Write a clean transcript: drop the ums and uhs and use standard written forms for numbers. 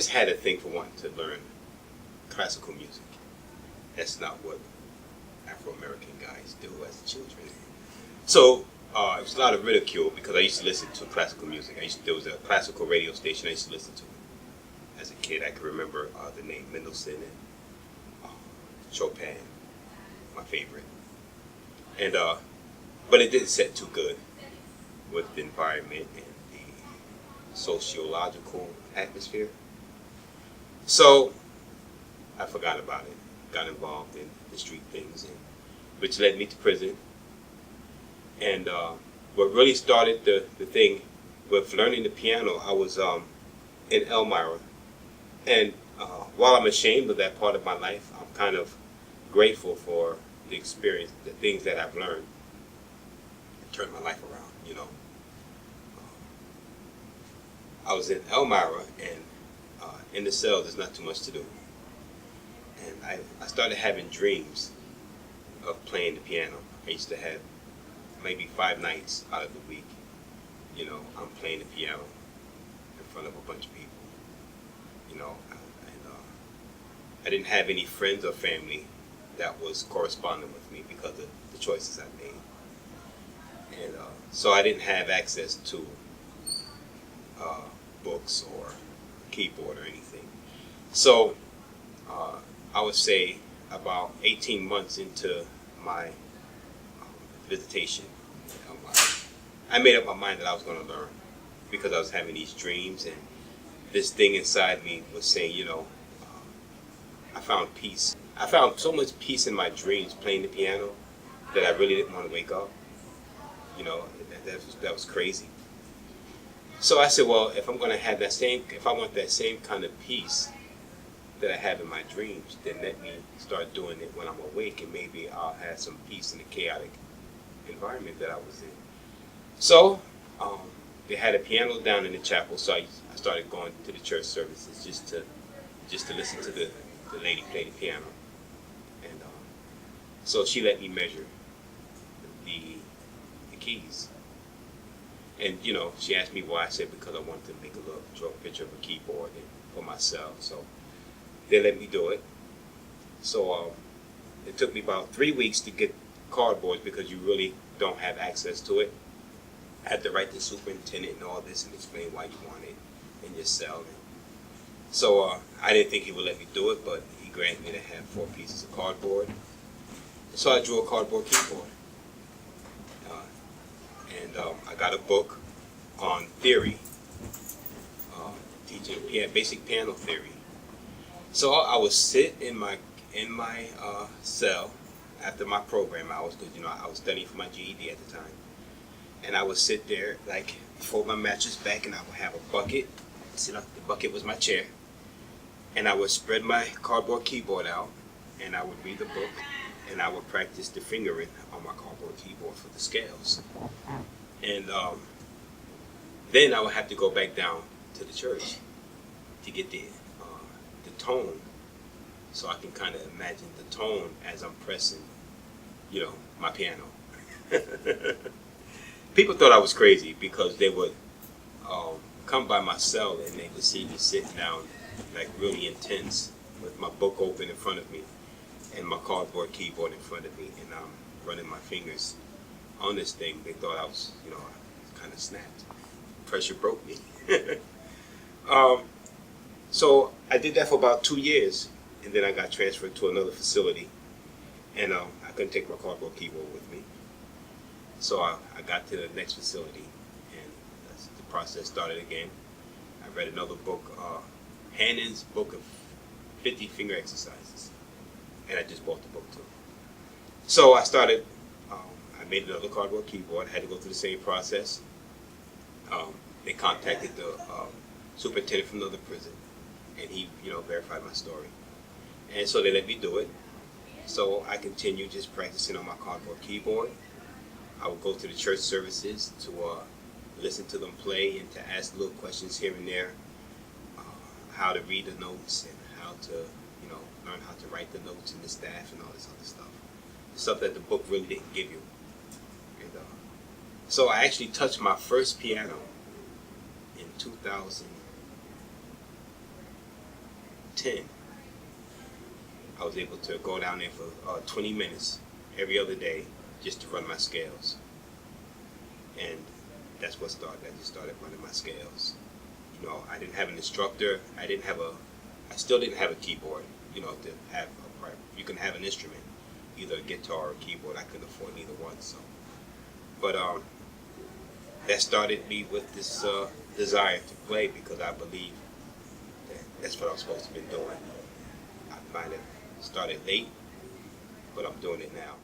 always had a thing for wanting to learn classical music. That's not what Afro-American guys do as children. So it was a lot of ridicule because I used to listen to classical music. There was a classical radio station I used to listen to. As a kid, I can remember the name Mendelssohn and Chopin, my favorite. And but it didn't set too good with the environment and the sociological atmosphere. So I forgot about it. Got involved in the street things, which led me to prison. And what really started the thing with learning the piano, I was in Elmira. And while I'm ashamed of that part of my life, I'm kind of grateful for the experience, the things that I've learned. It turned my life around, you know. I was in Elmira, and in the cell, there's not too much to do. And I started having dreams of playing the piano. I used to have maybe 5 nights out of the week, you know, I'm playing the piano in front of a bunch of people, you know, and I didn't have any friends or family that was corresponding with me because of the choices I made. And so I didn't have access to books or keyboard or anything. So I would say about 18 months into my visitation, I made up my mind that I was going to learn because I was having these dreams, and this thing inside me was saying, you know, I found peace. I found so much peace in my dreams playing the piano that I really didn't want to wake up. You know, that was crazy. So I said, well, if I'm going to have if I want that same kind of peace that I have in my dreams, then let me start doing it when I'm awake, and maybe I'll have some peace in the chaotic environment that I was in. So they had a piano down in the chapel, so I started going to the church services just to listen to the lady play the piano. And so she let me measure the keys. And, you know, she asked me why. I said because I wanted to draw a picture of a keyboard for myself. So they let me do it. So it took me about 3 weeks to get cardboard because you really don't have access to it. I had to write the superintendent and all this and explain why you want it in your cell. So I didn't think he would let me do it, but he granted me to have 4 pieces of cardboard. So I drew a cardboard keyboard. And I got a book on theory, teaching basic piano theory. So I would sit in my cell after my program hours, because you know I was studying for my GED at the time, and I would sit there, like, fold my mattress back, and I would have a bucket. The bucket was my chair, and I would spread my cardboard keyboard out, and I would read the book, and I would practice the fingering on my cardboard keyboard for the scales. And then I would have to go back down to the church to get the tone, so I can kind of imagine the tone as I'm pressing, you know, my piano. People thought I was crazy because they would come by my cell and they would see me sitting down, like, really intense with my book open in front of me and my cardboard keyboard in front of me, and I'm running my fingers on this thing. They thought I was, you know, I kind of snapped. Pressure broke me. So I did that for about 2 years, and then I got transferred to another facility, and I couldn't take my cardboard keyboard with me. So I got to the next facility, and the process started again. I read another book, Hannon's book of 50 finger exercises, and I just bought the book too. So I started, I made another cardboard keyboard. I had to go through the same process. They contacted the superintendent from another prison, and he, you know, verified my story. And so they let me do it. So I continued just practicing on my cardboard keyboard. I would go to the church services to listen to them play and to ask little questions here and there, how to read the notes and how to, you know, learn how to write the notes and the staff and all this other stuff. Stuff that the book really didn't give you. And so I actually touched my first piano in 2000. 10, I was able to go down there for 20 minutes every other day just to run my scales. And that's what started. I just started running my scales. You know, I didn't have an instructor. I still didn't have a keyboard. You know, to have you can have an instrument, either a guitar or a keyboard. I couldn't afford neither one. So, but that started me with this desire to play, because I believe that that's what I'm supposed to be doing. I might have started late, but I'm doing it now.